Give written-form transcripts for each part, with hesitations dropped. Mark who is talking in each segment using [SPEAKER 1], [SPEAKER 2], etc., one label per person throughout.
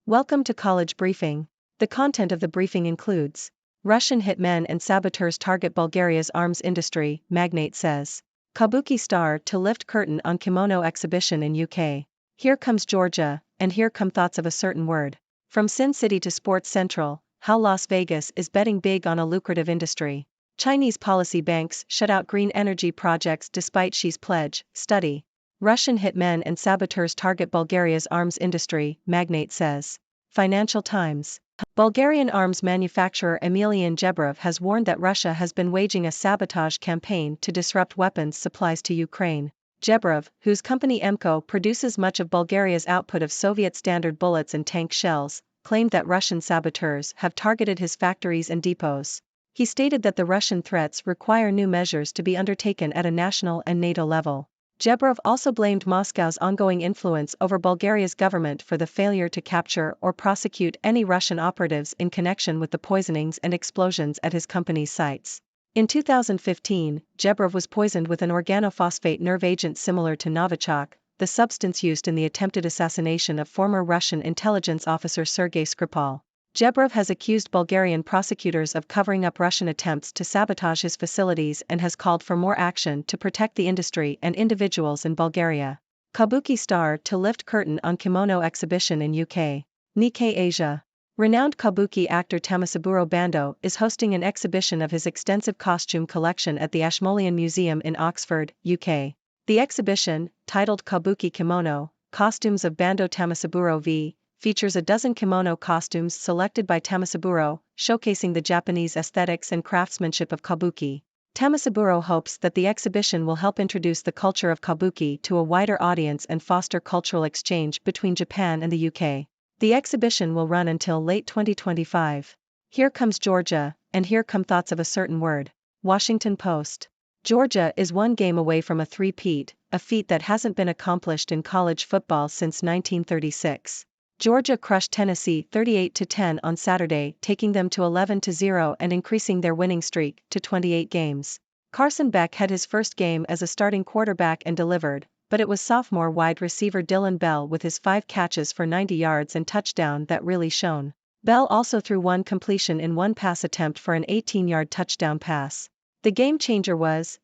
[SPEAKER 1] Welcome to College Briefing. The content of the briefing includes Russian hitmen and saboteurs target Bulgaria's arms industry, magnate says. Kabuki star to lift curtain on kimono exhibition in UK. Here comes Georgia, and here come thoughts of a certain word. From Sin City to Sports Central, how Las Vegas is betting big on a lucrative industry. Chinese policy banks shut out green energy projects despite Xi's pledge, study. Russian hitmen and saboteurs target Bulgaria's arms industry, magnate says. Financial Times. Bulgarian arms manufacturer Emelian Jebrov has warned that Russia has been waging a sabotage campaign to disrupt weapons supplies to Ukraine. Jebrov, whose company Emco produces much of Bulgaria's output of Soviet standard bullets and tank shells, claimed that Russian saboteurs have targeted his factories and depots. He stated that the Russian threats require new measures to be undertaken at a national and NATO level. Jebrov also blamed Moscow's ongoing influence over Bulgaria's government for the failure to capture or prosecute any Russian operatives in connection with the poisonings and explosions at his company's sites. In 2015, Jebrov was poisoned with an organophosphate nerve agent similar to Novichok, the substance used in the attempted assassination of former Russian intelligence officer Sergei Skripal. Jebrov has accused Bulgarian prosecutors of covering up Russian attempts to sabotage his facilities and has called for more action to protect the industry and individuals in Bulgaria. Kabuki star to lift curtain on kimono exhibition in UK. Nikkei Asia. Renowned Kabuki actor Tamasaburo Bando is hosting an exhibition of his extensive costume collection at the Ashmolean Museum in Oxford, UK. The exhibition, titled Kabuki Kimono, Costumes of Bando Tamasaburo v. features a dozen kimono costumes selected by Tamasaburo, showcasing the Japanese aesthetics and craftsmanship of Kabuki. Tamasaburo hopes that the exhibition will help introduce the culture of Kabuki to a wider audience and foster cultural exchange between Japan and the UK. The exhibition will run until late 2025. Here comes Georgia, and here come thoughts of a certain word. Washington Post. Georgia is one game away from a three-peat, a feat that hasn't been accomplished in college football since 1936. Georgia crushed Tennessee 38-10 on Saturday, taking them to 11-0 and increasing their winning streak to 28 games. Carson Beck had his first game as a starting quarterback and delivered, but it was sophomore wide receiver Dylan Bell with his 5 catches for 90 yards and touchdown that really shone. Bell also threw one completion in one pass attempt for an 18-yard touchdown pass. The game changer was,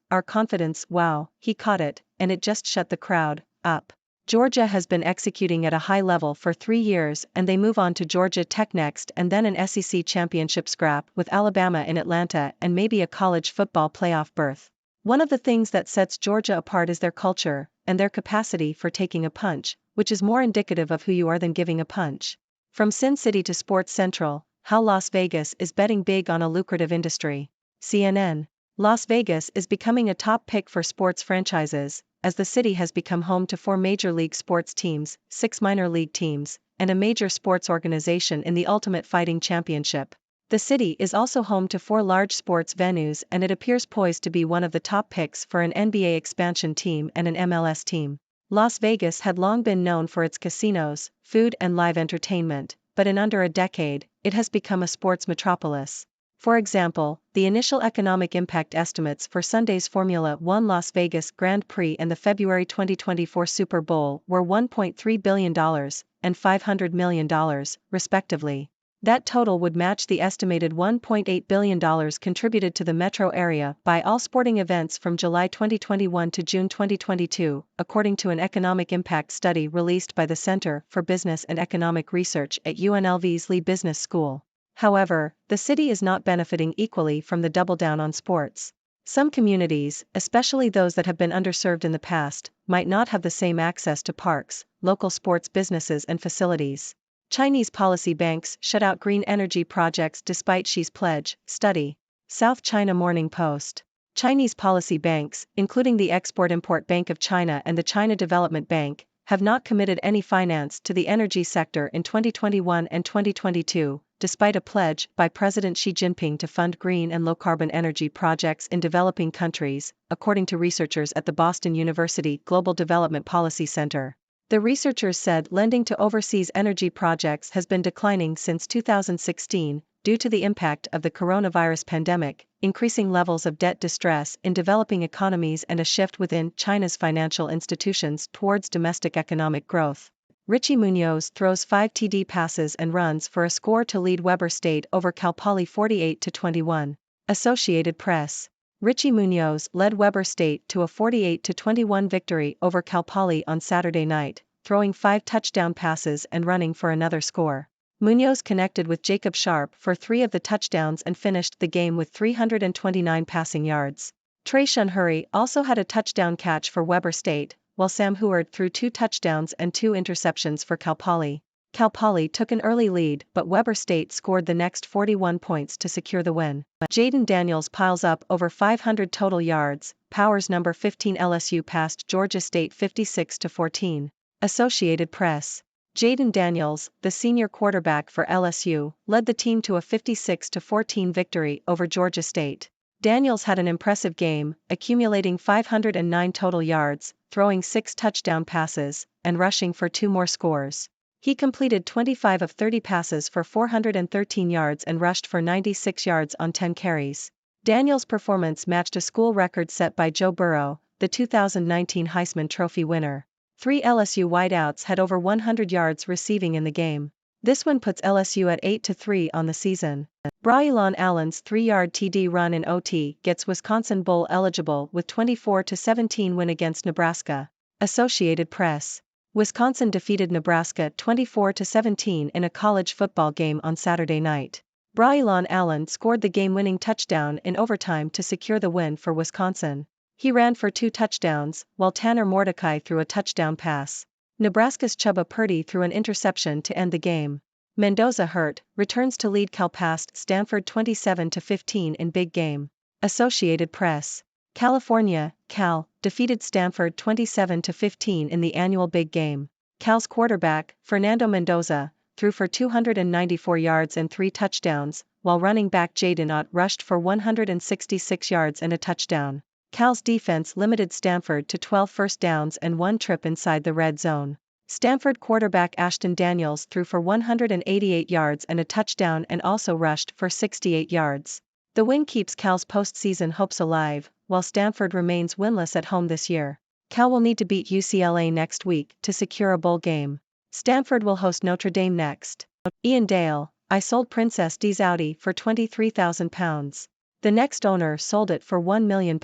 [SPEAKER 1] our confidence. Wow, he caught it, and it just shut the crowd up. Georgia has been executing at a high level for 3 years and they move on to Georgia Tech next and then an SEC championship scrap with Alabama in Atlanta and maybe a college football playoff berth. One of the things that sets Georgia apart is their culture and their capacity for taking a punch, which is more indicative of who you are than giving a punch. From Sin City to Sports Central, how Las Vegas is betting big on a lucrative industry. CNN. Las Vegas is becoming a top pick for sports franchises, as the city has become home to 4 major league sports teams, 6 minor league teams, and a major sports organization in the Ultimate Fighting Championship. The city is also home to 4 large sports venues and it appears poised to be one of the top picks for an NBA expansion team and an MLS team. Las Vegas had long been known for its casinos, food and live entertainment, but in under a decade, it has become a sports metropolis. For example, the initial economic impact estimates for Sunday's Formula One Las Vegas Grand Prix and the February 2024 Super Bowl were $1.3 billion and $500 million, respectively. That total would match the estimated $1.8 billion contributed to the metro area by all sporting events from July 2021 to June 2022, according to an economic impact study released by the Center for Business and Economic Research at UNLV's Lee Business School. However, the city is not benefiting equally from the double down on sports. Some communities, especially those that have been underserved in the past, might not have the same access to parks, local sports businesses and facilities. Chinese policy banks shut out green energy projects despite Xi's pledge, study. South China Morning Post. Chinese policy banks, including the Export-Import Bank of China and the China Development Bank, have not committed any finance to the energy sector in 2021 and 2022, despite a pledge by President Xi Jinping to fund green and low-carbon energy projects in developing countries, according to researchers at the Boston University Global Development Policy Center. The researchers said lending to overseas energy projects has been declining since 2016, due to the impact of the coronavirus pandemic, increasing levels of debt distress in developing economies and a shift within China's financial institutions towards domestic economic growth. Richie Munoz throws 5 TD passes and runs for a score to lead Weber State over Cal Poly 48-21. Associated Press. Richie Munoz led Weber State to a 48-21 victory over Cal Poly on Saturday night, throwing 5 touchdown passes and running for another score. Munoz connected with Jacob Sharp for 3 of the touchdowns and finished the game with 329 passing yards. Trayshawn Hurry also had a touchdown catch for Weber State, while Sam Heward threw 2 touchdowns and 2 interceptions for Cal Poly. Cal Poly took an early lead, but Weber State scored the next 41 points to secure the win. Jaden Daniels piles up over 500 total yards. Powers number 15 LSU passed Georgia State 56-14. Associated Press. Jaden Daniels, the senior quarterback for LSU, led the team to a 56-14 victory over Georgia State. Daniels had an impressive game, accumulating 509 total yards, throwing 6 touchdown passes, and rushing for 2 more scores. He completed 25 of 30 passes for 413 yards and rushed for 96 yards on 10 carries. Daniels' performance matched a school record set by Joe Burrow, the 2019 Heisman Trophy winner. 3 LSU wideouts had over 100 yards receiving in the game. This win puts LSU at 8-3 on the season. Braylon Allen's 3-yard TD run in OT gets Wisconsin Bowl eligible with 24-17 win against Nebraska. Associated Press. Wisconsin defeated Nebraska 24-17 in a college football game on Saturday night. Braylon Allen scored the game-winning touchdown in overtime to secure the win for Wisconsin. He ran for 2 touchdowns, while Tanner Mordecai threw a touchdown pass. Nebraska's Chubba Purdy threw an interception to end the game. Mendoza hurt, returns to lead Cal past Stanford 27-15 in big game. Associated Press. California, Cal, defeated Stanford 27-15 in the annual big game. Cal's quarterback, Fernando Mendoza, threw for 294 yards and 3 touchdowns, while running back Jaden Ott rushed for 166 yards and a touchdown. Cal's defense limited Stanford to 12 first downs and 1 trip inside the red zone. Stanford quarterback Ashton Daniels threw for 188 yards and a touchdown and also rushed for 68 yards. The win keeps Cal's postseason hopes alive, while Stanford remains winless at home this year. Cal will need to beat UCLA next week to secure a bowl game. Stanford will host Notre Dame next. Ian Dale, I sold Princess Di's Audi for £23,000. The next owner sold it for £1 million.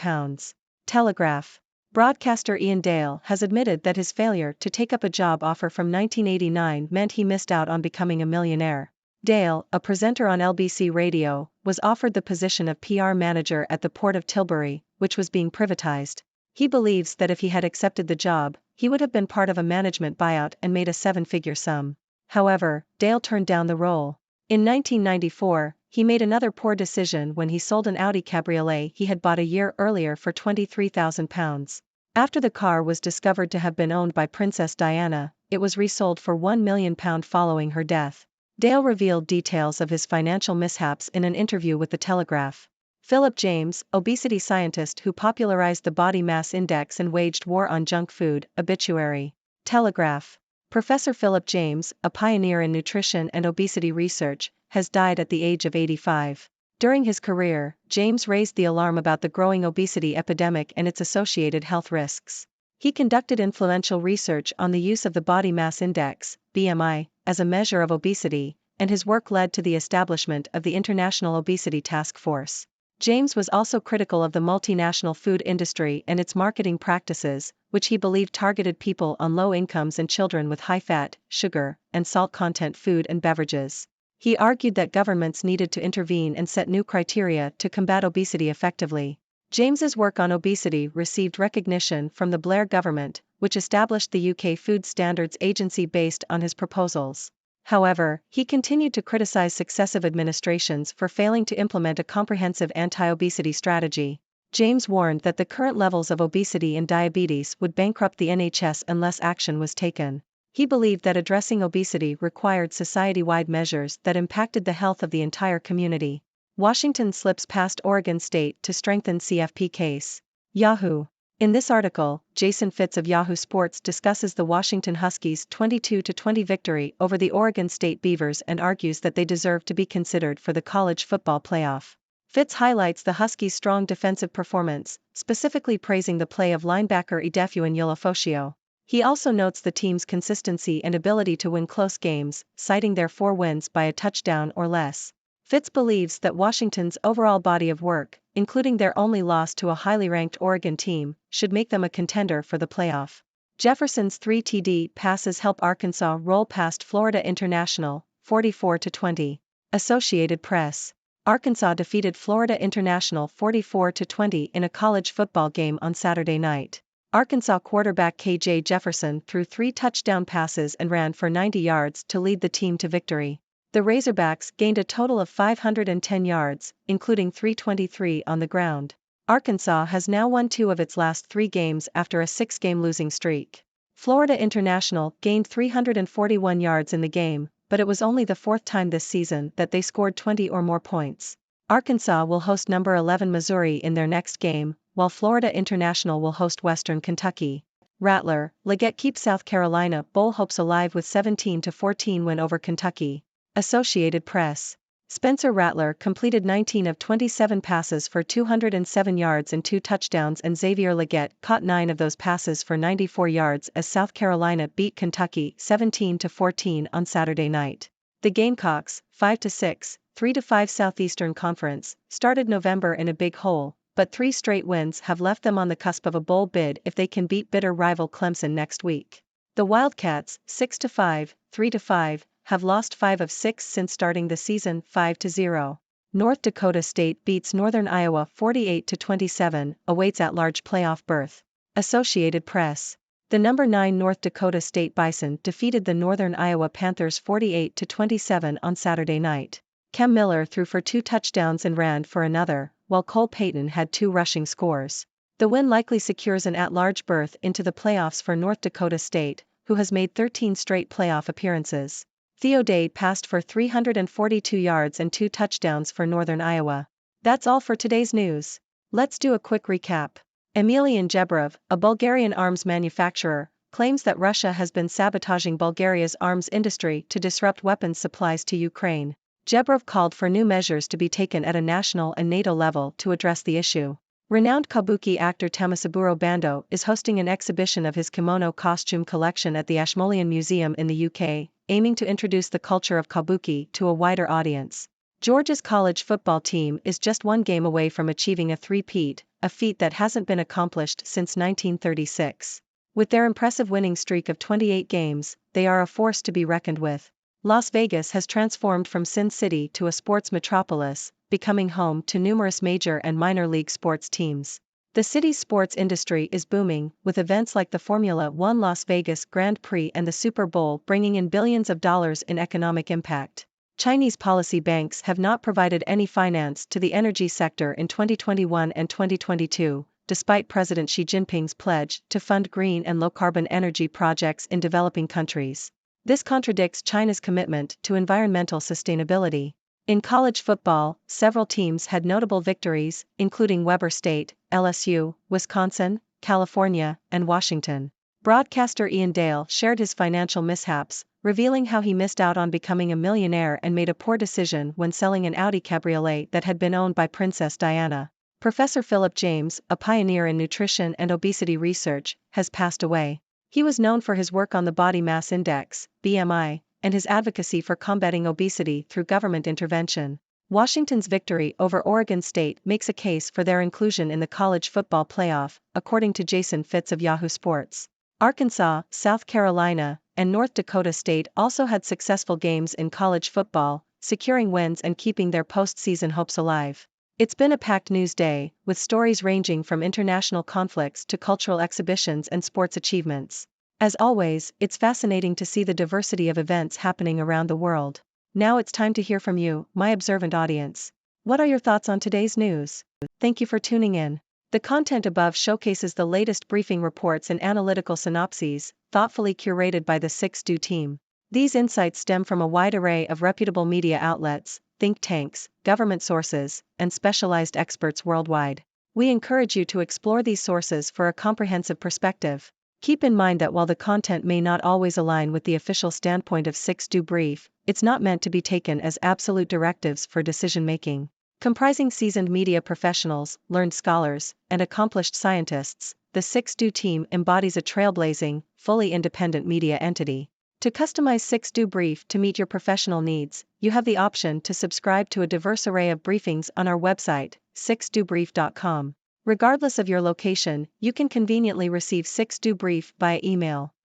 [SPEAKER 1] Telegraph. Broadcaster Ian Dale has admitted that his failure to take up a job offer from 1989 meant he missed out on becoming a millionaire. Dale, a presenter on LBC Radio, was offered the position of PR manager at the Port of Tilbury, which was being privatized. He believes that if he had accepted the job, he would have been part of a management buyout and made a 7-figure sum. However, Dale turned down the role. In 1994, he made another poor decision when he sold an Audi Cabriolet he had bought a year earlier for £23,000. After the car was discovered to have been owned by Princess Diana, it was resold for £1 million following her death. Dale revealed details of his financial mishaps in an interview with The Telegraph. Philip James, obesity scientist who popularized the body mass index and waged war on junk food, obituary. Telegraph. Professor Philip James, a pioneer in nutrition and obesity research, has died at the age of 85. During his career, James raised the alarm about the growing obesity epidemic and its associated health risks. He conducted influential research on the use of the body mass index, BMI, as a measure of obesity, and his work led to the establishment of the International Obesity Task Force. James was also critical of the multinational food industry and its marketing practices, which he believed targeted people on low incomes and children with high fat, sugar, and salt content food and beverages. He argued that governments needed to intervene and set new criteria to combat obesity effectively. James's work on obesity received recognition from the Blair government, which established the UK Food Standards Agency based on his proposals. However, he continued to criticize successive administrations for failing to implement a comprehensive anti-obesity strategy. James warned that the current levels of obesity and diabetes would bankrupt the NHS unless action was taken. He believed that addressing obesity required society-wide measures that impacted the health of the entire community. Washington slips past Oregon State to strengthen CFP case. Yahoo! In this article, Jason Fitz of Yahoo Sports discusses the Washington Huskies' 22-20 victory over the Oregon State Beavers and argues that they deserve to be considered for the college football playoff. Fitz highlights the Huskies' strong defensive performance, specifically praising the play of linebacker Idefuen Yulafosio. He also notes the team's consistency and ability to win close games, citing their 4 wins by a touchdown or less. Fitz believes that Washington's overall body of work, including their only loss to a highly ranked Oregon team, should make them a contender for the playoff. Jefferson's 3 TD passes help Arkansas roll past Florida International, 44-20. Associated Press. Arkansas defeated Florida International 44-20 in a college football game on Saturday night. Arkansas quarterback KJ Jefferson threw 3 touchdown passes and ran for 90 yards to lead the team to victory. The Razorbacks gained a total of 510 yards, including 323 on the ground. Arkansas has now won 2 of its last 3 games after a 6-game losing streak. Florida International gained 341 yards in the game, but it was only the 4th time this season that they scored 20 or more points. Arkansas will host number 11 Missouri in their next game, while Florida International will host Western Kentucky. Rattler, Leggett keeps South Carolina bowl hopes alive with 17-14 win over Kentucky. Associated Press. Spencer Rattler completed 19 of 27 passes for 207 yards and 2 touchdowns, and Xavier Leggett caught 9 of those passes for 94 yards as South Carolina beat Kentucky 17-14 on Saturday night. The Gamecocks, 5-6, 3-5 Southeastern Conference, started November in a big hole, but 3 straight wins have left them on the cusp of a bowl bid if they can beat bitter rival Clemson next week. The Wildcats, 6-5, 3-5, have lost 5 of 6 since starting the season, 5-0. North Dakota State beats Northern Iowa 48-27, awaits at-large playoff berth. Associated Press. The number 9 North Dakota State Bison defeated the Northern Iowa Panthers 48-27 on Saturday night. Cam Miller threw for 2 touchdowns and ran for another, while Cole Payton had 2 rushing scores. The win likely secures an at-large berth into the playoffs for North Dakota State, who has made 13 straight playoff appearances. Theo Day passed for 342 yards and 2 touchdowns for Northern Iowa. That's all for today's news. Let's do a quick recap. Emelian Jebrov, a Bulgarian arms manufacturer, claims that Russia has been sabotaging Bulgaria's arms industry to disrupt weapons supplies to Ukraine. Jebrov called for new measures to be taken at a national and NATO level to address the issue. Renowned Kabuki actor Tamasaburo Bando is hosting an exhibition of his kimono costume collection at the Ashmolean Museum in the UK, aiming to introduce the culture of Kabuki to a wider audience. Georgia's college football team is just 1 game away from achieving a three-peat, a feat that hasn't been accomplished since 1936. With their impressive winning streak of 28 games, they are a force to be reckoned with. Las Vegas has transformed from Sin City to a sports metropolis, becoming home to numerous major and minor league sports teams. The city's sports industry is booming, with events like the Formula One Las Vegas Grand Prix and the Super Bowl bringing in billions of dollars in economic impact. Chinese policy banks have not provided any finance to the energy sector in 2021 and 2022, despite President Xi Jinping's pledge to fund green and low-carbon energy projects in developing countries. This contradicts China's commitment to environmental sustainability. In college football, several teams had notable victories, including Weber State, LSU, Wisconsin, California, and Washington. Broadcaster Ian Dale shared his financial mishaps, revealing how he missed out on becoming a millionaire and made a poor decision when selling an Audi Cabriolet that had been owned by Princess Diana. Professor Philip James, a pioneer in nutrition and obesity research, has passed away. He was known for his work on the body mass index, BMI, and his advocacy for combating obesity through government intervention. Washington's victory over Oregon State makes a case for their inclusion in the college football playoff, according to Jason Fitz of Yahoo Sports. Arkansas, South Carolina, and North Dakota State also had successful games in college football, securing wins and keeping their postseason hopes alive. It's been a packed news day, with stories ranging from international conflicts to cultural exhibitions and sports achievements. As always, it's fascinating to see the diversity of events happening around the world. Now it's time to hear from you, my observant audience. What are your thoughts on today's news? Thank you for tuning in. The content above showcases the latest briefing reports and analytical synopses, thoughtfully curated by the 6Do team. These insights stem from a wide array of reputable media outlets, think tanks, government sources, and specialized experts worldwide. We encourage you to explore these sources for a comprehensive perspective. Keep in mind that while the content may not always align with the official standpoint of 6Do Brief, it's not meant to be taken as absolute directives for decision-making. Comprising seasoned media professionals, learned scholars, and accomplished scientists, the 6Do team embodies a trailblazing, fully independent media entity. To customize 6Do Brief to meet your professional needs, you have the option to subscribe to a diverse array of briefings on our website, 6dobrief.com. Regardless of your location, you can conveniently receive 6Do Brief via email.